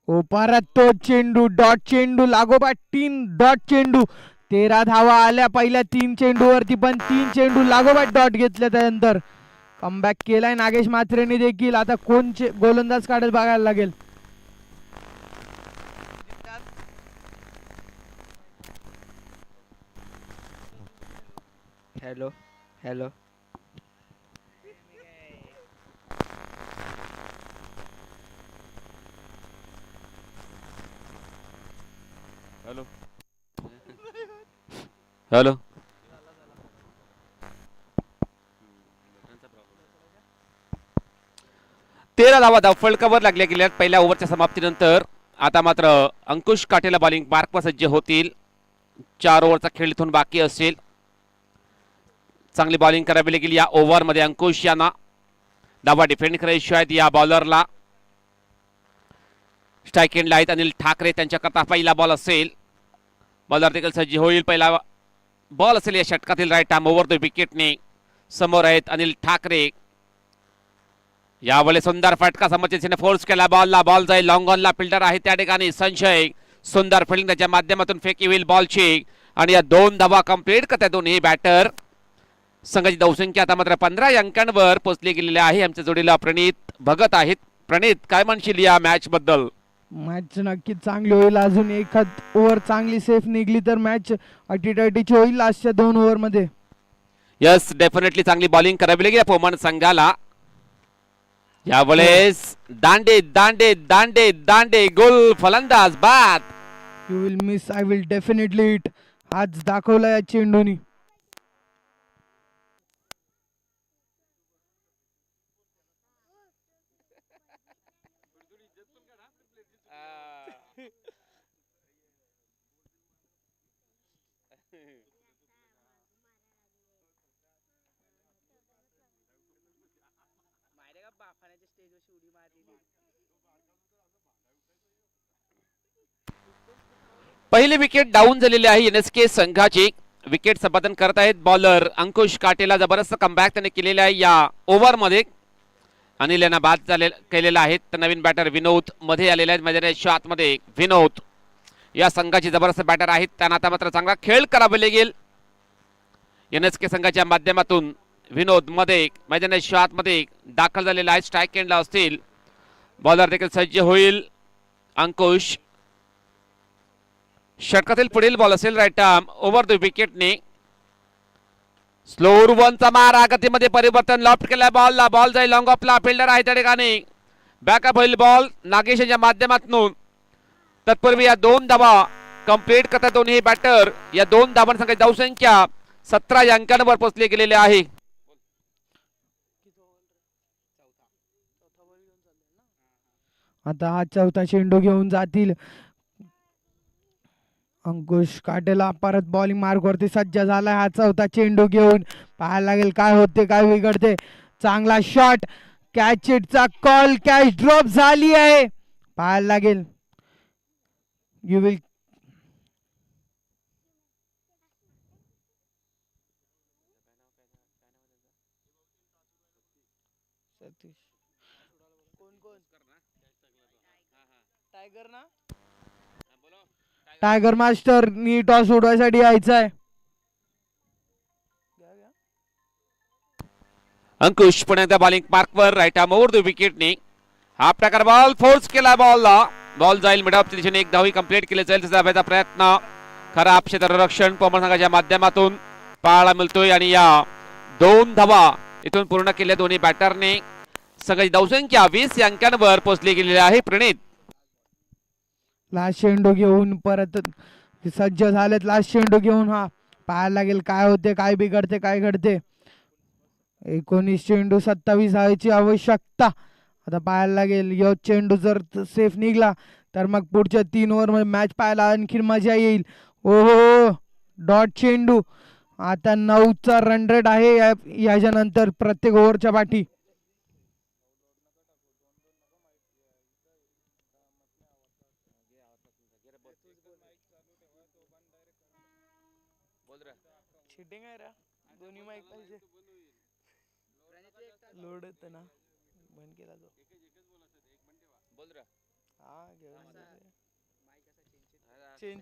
ओ परत तो चेंडू, डॉट चेंडू लागोपाठ 3 डॉट चेंडू. 13 धावा आल्या पहिल्या 3 चेंडूवरती, पण 3 चेंडू लागोपाठ डॉट घेतल्या. त्यानंतर कमबॅक केलाय नागेश म्हात्रेने देखील. आता कोण गोलंदाज काढत बघायला लागेल. Hello hello hello hello. तेरा धावा फलकावर लागल्या गेल्यात पहिल्या ओव्हरच्या समाप्तीनंतर. आता मात्र अंकुश काटेला बॉलिंग मार्कवर सज्ज होतील. 4 ओव्हरचा खेळ इथून बाकी असेल. चांगली बॉलिंग करावी लागेल या ओव्हरमध्ये अंकुश यांना. धावा डिफेंड करायची आहेत या बॉलरला. स्ट्राईक एंडला आहेत अनिल ठाकरे, त्यांच्याकरता पहिला बॉल असेल. बॉलर देखील सज्ज होईल. पहिला बॉल असेल या षटकातील. राईट आर्म ओव्हर द विकेटने समोर आहेत अनिल ठाकरे. यावेळी सुंदर फटका समोरच्या दिशेने फोर्स केला बॉलला. बॉल जाईल लॉंग ऑनला. फिल्डर आहे त्या ठिकाणी संशय. सुंदर फिल्डिंग त्याच्या माध्यमातून फेकी होईल बॉलची. आणि या 2 धावा कंप्लीट करतात दोन्ही बॅटर. संघाची धावसंख्या आता मात्र 15 अंकांवर पोहोचली गेलेली आहे. आमच्या जोडीला प्रणित भगत आहेत. प्रणित, काय म्हणशील या मॅच बद्दल? मॅच नक्कीच चांगली होईल. अजून एखाद ओव्हर चांगली सेफ निघली तर मॅच अटीतटीची होईल लास्टच्या 2 ओव्हर मध्ये. यस, डेफिनेटली चांगली बॉलिंग करावी लागेल पोमन संघाला. यावेळेस दांडे दांडे दांडे दांडे गोल फलंदाज बाद. You will miss, I will definitely hit. आज दाखवला या चेंडूनी. पहिली विकेट डाऊन झालेली आहे एनएसके संघाची. विकेट संपादन करत आहेत बॉलर अंकुश काटेला. जबरदस्त कमबॅक त्याने केलेला आहे या ओव्हरमध्ये. अनिल यांना बाद केलेला आहे. तर नवीन बॅटर विनोद मध्ये आलेले आहेत मैदानाच्या आतमध्ये. विनोद या संघाची जबरदस्त बॅटर आहेत. त्यांना आता मात्र चांगला खेळ करावा लागेल. एनएसके संघाच्या माध्यमातून विनोद मध्ये मैदानाच्या आतमध्ये दाखल झालेला आहे. स्ट्राईक एंडला असतील. बॉलर देखील सज्ज होईल अंकुश. षटकातील पुढील बॉल असेल राईट आर्म ओव्हर द विकेटने. स्लोअर वनचा मारा. गतीमध्ये परिवर्तन. लॉफ्ट केला बॉलला. बॉल जाईल लॉंग ऑफला. फिल्डर आहे त्या ठिकाणी. बॅकअप होईल बॉल नागेश यांच्या माध्यमातून. तत्पूर्वी या 2 धावा कंप्लीट करतात दोन्ही बॅटर. या 2 धावांसंख्या धावसंख्या 17 अंकांवर पोहोचली गेलेली आहे. आता हा चौथा चेंडू घेऊन जातील. अंकुश काटेला परत बॉलिंग मार्क वरती सज्ज झालाय. हा चौथा चेंडू घेऊन पाहायला लागेल काय होते काय बिघडते. चांगला शॉट. कॅच इटचा कॉल. कॅच ड्रॉप झाली आहे. पाहायला लागेल. यू विल टायगर मास्टर नी टॉस उडवायसाठी यायचं आहे. अंकुश पुन्हा एकदा बॉलिंग मार्कवर. राईट आर्म ओव्हर द विकेटने. हा प्रकार बॉल फोर्स केला बॉलला. बॉल जाईल मिड ऑफच्या दिशेने. 1 धावी कंप्लीट केली जाईल. त्याचा धाब्याचा प्रयत्न. खराब क्षेत्ररक्षण पवन संघाच्या माध्यमातून पाहायला मिळतोय. आणि या 2 धावा इथून पूर्ण केल्या दोन्ही बॅटरने. सगळी धावसंख्या 20 अंकांवर पोहोचली गेलेली आहे. प्रणित लास्ट चेंडू घेऊन परत सज्ज झालेत. लास्ट चेंडू घेऊन हा पाहायला लागेल काय होते, काय बिघडते, काय घडते. 19 चेंडू 27 धावांची आवश्यकता. आता पाहायला लागेल यो चेंडू जर सेफ निघला तर मग पुढच्या 3 ओव्हर मॅच पाहायला आणखी मजा येईल. ओहो डॉट चेंडू. आता 9चा रन रेट आहे याच्यानंतर प्रत्येक ओव्हरच्या पाठी. चिटिंग आहे रा दोन्ही माईक पाहिजे लोड येते ना बंद केला तो हा घेऊन चेंज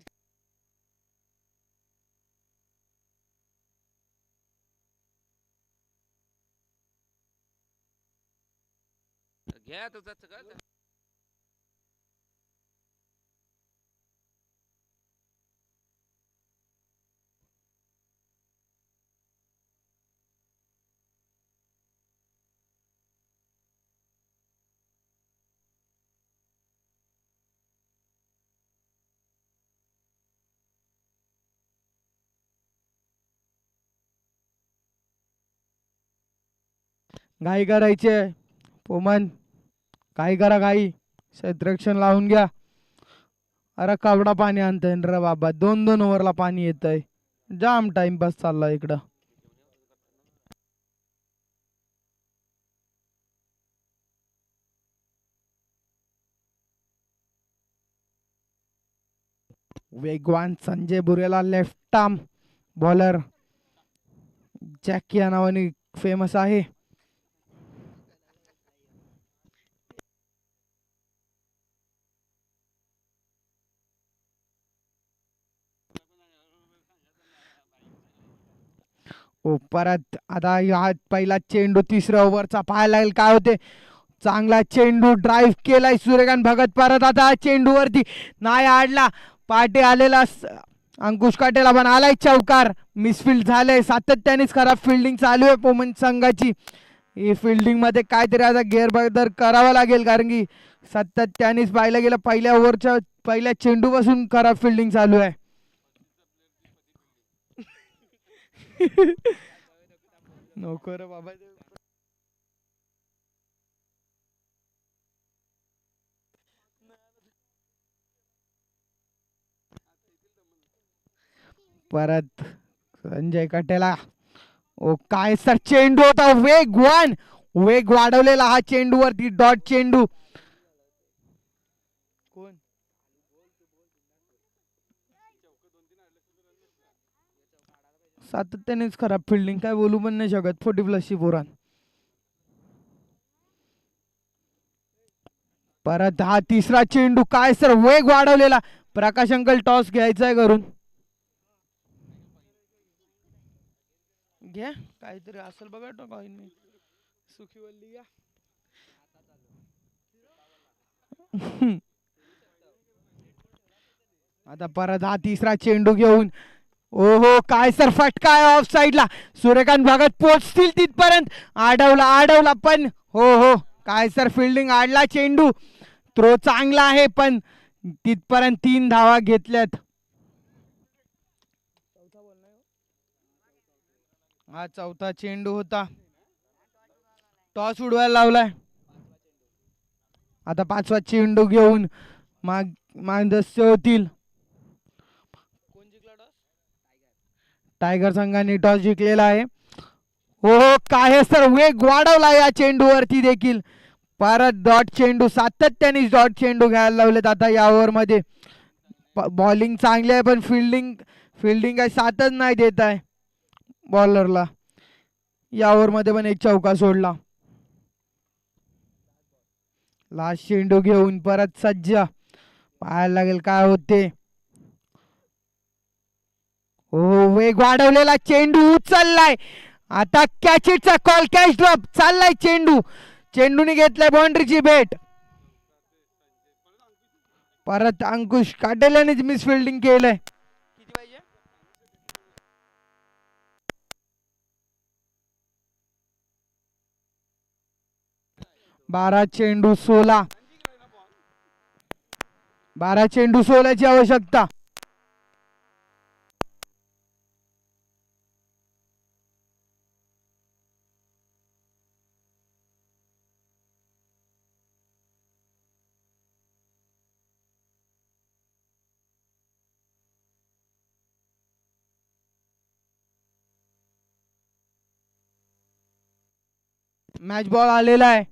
घ्या तुझं सगळं. घाई करायची आहे पोमन. काय करा घाई क्षेत्ररक्षण लावून घ्या. अरे कावडा पाणी आणतंय रे बाबा. 2-2 ओव्हरला पाणी येतंय. जाम टाइमपास चालला इकडं. वेगवान Sanjay Burela left arm bowler Jackie या नावाने फेमस आहे. परत आता हा पहिला चेंडू तिसऱ्या ओव्हरचा पाहायला लागेल काय होते. चांगला चेंडू ड्राईव्ह केलाय सूर्यकांत भगत. परत आता चेंडूवरती नाही आडला. पाटे आलेला अंकुश काटेला पण आलाय चौकार. मिसफिल्ड झालंय. सातत्यानेच खराब फिल्डिंग चालू आहे पोमन संघाची. ही फिल्डिंग मध्ये काहीतरी आता गेरबदल करावा लागेल कारण की सातत्यानेच पाहिलं गेलं पहिल्या ओव्हरच्या पहिल्या चेंडूपासून खराब फिल्डिंग चालू आहे. नको रे बाबा. परत संजय कटेला. ओ काय सर चेंडू होता वेगवान. वेग वाढवलेला हा चेंडूवरती डॉट चेंडू. कोण सातत्यानेच खराब फिल्डिंग काय बोलू पण नाही शकत. 40+ ची पोरान. परत हा तिसरा चेंडू काय सर वेग वाढवलेला. प्रकाश अंकल टॉस घ्यायचा आहे करून. घ्या काहीतरी असेल बघा तो काही नाही. सुखीवल्ली या. आता परत हा तिसरा चेंडू घेऊन ओहो काय सर फटका आहे ऑफ साइडला. सूर्यकांत भगत पोचतील तिथपर्यंत. आडवला पण हो हो काय सर फिल्डिंग आडला चेंडू. थ्रो चांगला आहे पण तिथपर्यंत 3 धावा घेतल्यात. हा चौथा चेंडू होता. टॉस उडवायला लावलाय. आता 5वा चेंडू घेऊन मार्गदर्शक होतील. टायगर संघाने टॉस जिंकलेला आहे. हो काय सर वेग वाढवला या चेंडूवरती देखील. परत डॉट चेंडू. सातत्याने डॉट चेंडू घ्यायला लावलेत आता या ओव्हर मध्ये. बॉलिंग चांगली आहे पण फिल्डिंग काही साथच नाही देत आहे बॉलरला. या ओव्हर मध्ये पण एक चौका सोडला. लास्ट चेंडू घेऊन परत सज्ज. पाहायला लागेल काय होते. हो वेग वाढवलेला चेंडू उचललाय. आता कॅचचा कॉल. कॅच ड्रॉप चाललाय चेंडू. चेंडूने घेतलाय बाउंड्रीची भेट. परत अंकुश काटेल्यानेच मिस फिल्डिंग केलंय. किती पाहिजे. 12 चेंडू 16. 12 चेंडू 16ची आवश्यकता. मॅच बॉल आलेला आहे.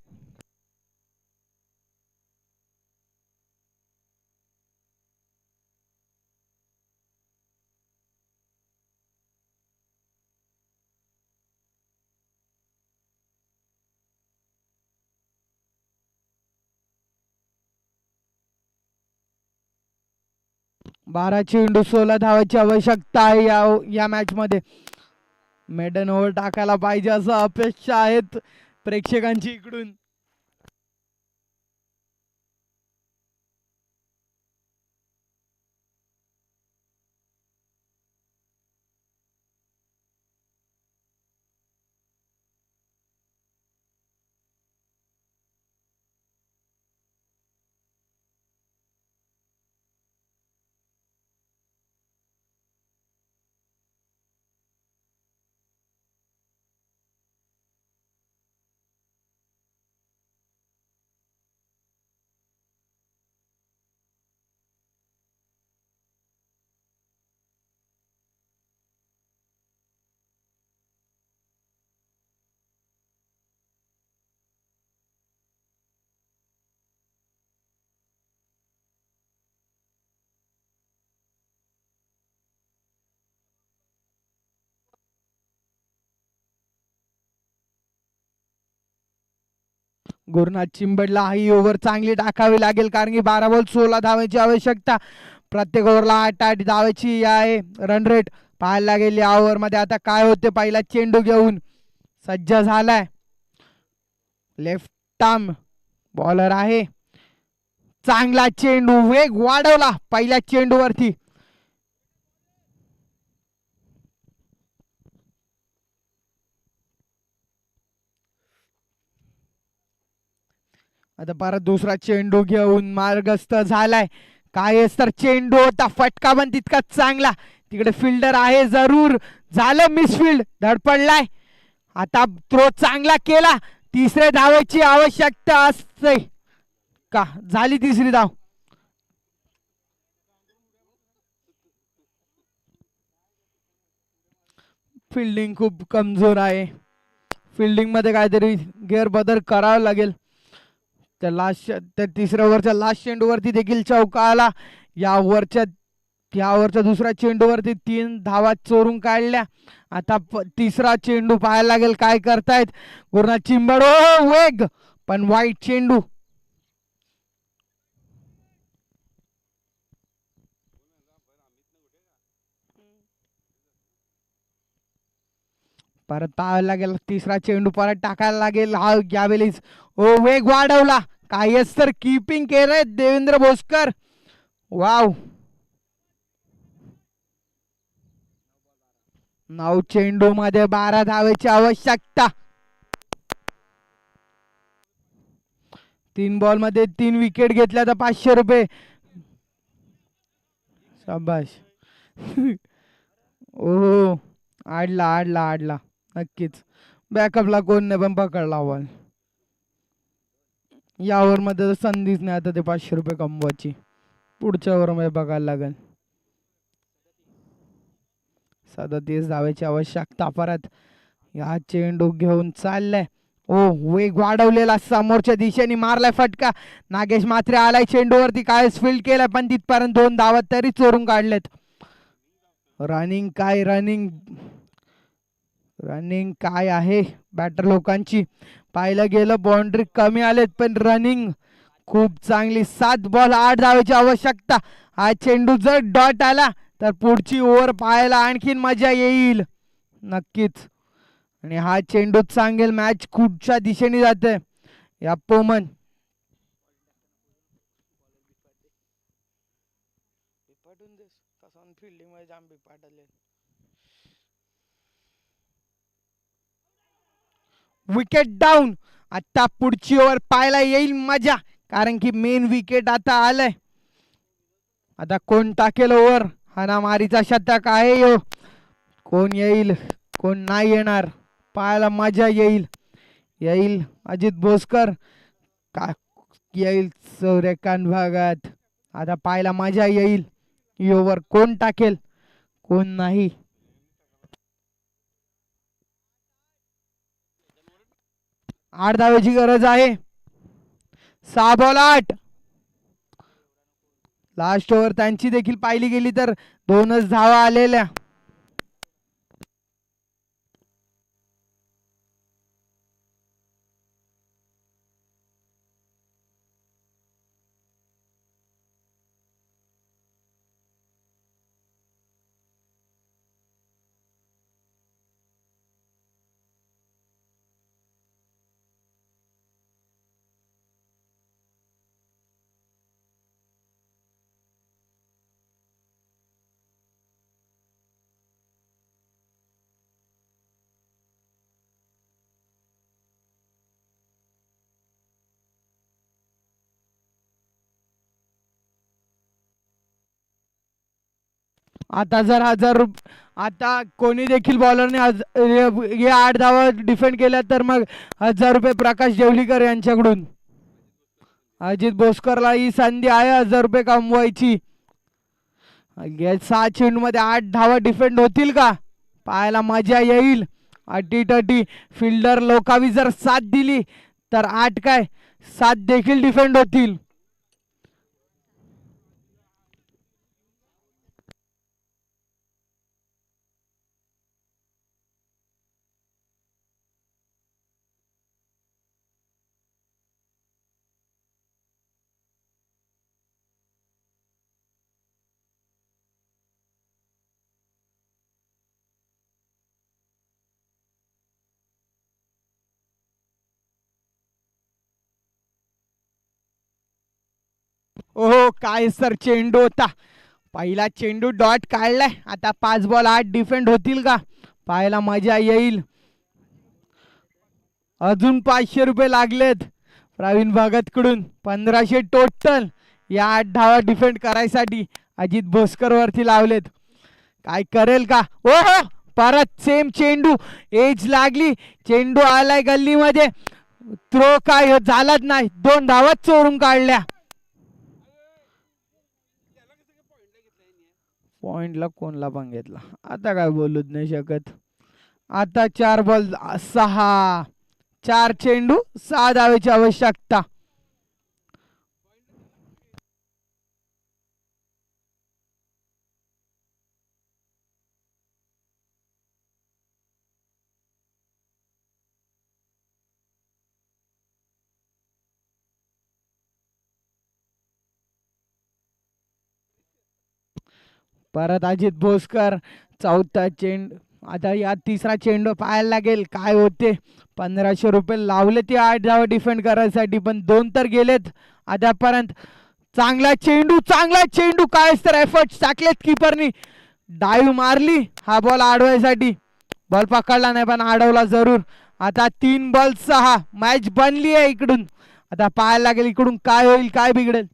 बारा चेंडू 16 धावाची आवश्यकता आहे या मॅच मध्ये. मेडन ओव्हर टाकायला पाहिजे असं अपेक्षा आहेत प्रेक्षकांची इकडून. गुरुनाथ चिंबडला ही ओव्हर चांगली टाकावी लागेल कारण की 12 बॉल 16 धावांची आवश्यकता. प्रत्येक ओव्हरला 8 धावाची आहे रन रेट. पाहायला लागेल या ओव्हर मध्ये आता काय होते. पहिला चेंडू घेऊन सज्ज झालाय. लेफ्ट आर्म बॉलर आहे. चांगला चेंडू वेग वाढवला पहिल्या चेंडूवरती. आता परत दुसरा चेंडू घेऊन मार्गस्थ झालाय. काय तर चेंडू होता फटका पण तितकाच चांगला. तिकडे फिल्डर आहे जरूर. झालं मिसफिल्ड धडपडलाय. आता थ्रो चांगला केला. तिसऱ्या धावेची आवश्यकता असते का. झाली तिसरी धाव. फिल्डिंग खूप कमजोर आहे. फिल्डिंग मध्ये काहीतरी गेअर बदल करावा लागेल. त्या तिसऱ्या ओव्हरच्या लास्ट चेंडूवरती देखील चौका आला. या ओव्हरच्या दुसऱ्या चेंडूवरती 3 धावा चोरून काढल्या. आता तिसरा चेंडू पाहायला लागेल काय करतायत गुरुनाथ चिंबड. वेग पण वाईट चेंडू. परत पाहायला लागेल. तिसरा चेंडू परत टाकायला लागेल. हा यावेळीच वेग वाढवला. कायच तर कीपिंग केलंय देवेंद्र भोसकर. वाव. 9 चेंडू मध्ये 12 धावेची आवश्यकता. 3 बॉल मध्ये 3 विकेट घेतल्या तर 500 रुपये. शाबाश. ओ आडला नक्कीच. बॅकअपला कोण नाही पण पकडला बॉल. या ओव्हर मध्ये संधीच नाही आता ते 500 रुपये कमवायची. पुढच्या ओव्हर मध्ये बघायला लागेल. 37 धावेची आवश्यकता. परत या चेंडू घेऊन चाललाय. वेग वाढवलेला समोरच्या दिशेने मारलाय फटका. नागेश मात्रे आलाय चेंडूवरती. काय फील्ड केलाय पण तिथपर्यंत 2 धावा तरी चोरून काढलेत. रनिंग काय आहे बॅटर लोकांची. पाहिलं गेलं बाउंड्री कमी आलेत पण रनिंग खूप चांगली. 7 बॉल 8 धावेची आवश्यकता. हा चेंडू जर डॉट आला तर पुढची ओव्हर पाहायला आणखीन मजा येईल नक्कीच. आणि हा चेंडू सांगेल मॅच कुठच्या दिशेने जाते. या पोमन विकेट डाऊन. आता पुढची ओव्हर पाहायला येईल मजा, कारण की मेन विकेट आता आलंय. आता कोण टाकेल ओव्हर? हाणामारीचा शतक आहे यो. कोण येईल कोण नाही येणार पाहायला मजा येईल. येईल अजित भोसकर का येईल सूर्यकांत भागात. आता पाहायला मजा येईल ही ओव्हर कोण टाकेल कोण नाही. 8 धावेची गरज आहे. 6 बॉल 8. लास्ट ओव्हर त्यांची देखील पाहिली गेली तर 2च धावा आलेल्या. आता जर आता कोणी देखील बॉलरने हे 8 धावा डिफेंड केल्या तर मग 1000 रुपये प्रकाश जेवलीकर यांच्याकडून. अजित भोसकरला ही संधी आहे 1000 रुपये कमवायची. 6 चेंडूमध्ये 8 धावा डिफेंड होतील का पाहायला मजा येईल. अटी फिल्डर लोकावी जर साथ दिली तर 8 काय 7 देखील डिफेंड होतील. ओहो काय सर चेंडू होता. पहिला चेंडू डॉट काढलाय. आता 5 बॉल 8 डिफेंड होतील का पाहायला मजा येईल. अजून 500 रुपये लागलेत प्रवीण भगत कडून. 1500 टोटल या 8 धावा डिफेंड करायसाठी अजित भोसकर वरती लावलेत. काय करेल का? ओहो परत सेम चेंडू एज लागली. चेंडू आलाय गल्लीमध्ये. थ्रो काय झालाच नाही. 2 धावाच चोरून काढल्या. पॉइंटला कोणला पण घेतला. आता काय बोलूच नाही शकत. आता 4 बॉल 6. 4 चेंडू 6 धावेची आवश्यकता. परत अजित भोसकर. 4था चेंडू. आता या 3रा चेंडू पाहायला लागेल काय होते. 1500 रुपये लावले ते 8 धावा डिफेंड करायसाठी पण 2 तर गेलेत आतापर्यंत. चांगला चेंडू काय तर एफर्ट टाकलेत कीपरनी. डाईव्ह मारली हा बॉल अडवायसाठी. बॉल पकडला नाही पण अडवला जरूर. आता 3 बॉल 6. मॅच बनली आहे इकडून. आता पाहायला लागेल इकडून काय होईल काय बिघडेल.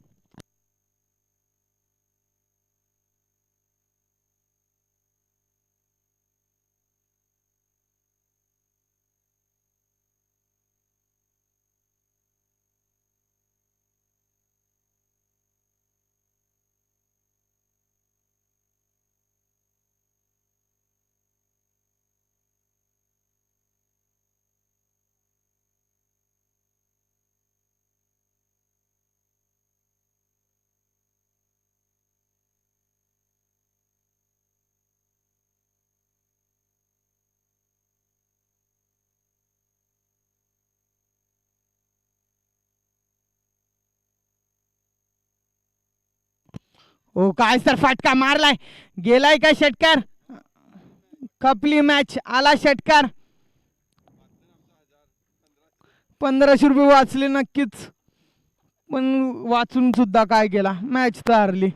हो काय सर फटका मारलाय. गेलाय का षटकार. खपली मॅच. आला षटकार. 1500 रुपये वाचले नक्कीच पण वाचून सुद्धा काय केला मॅच तर हारली.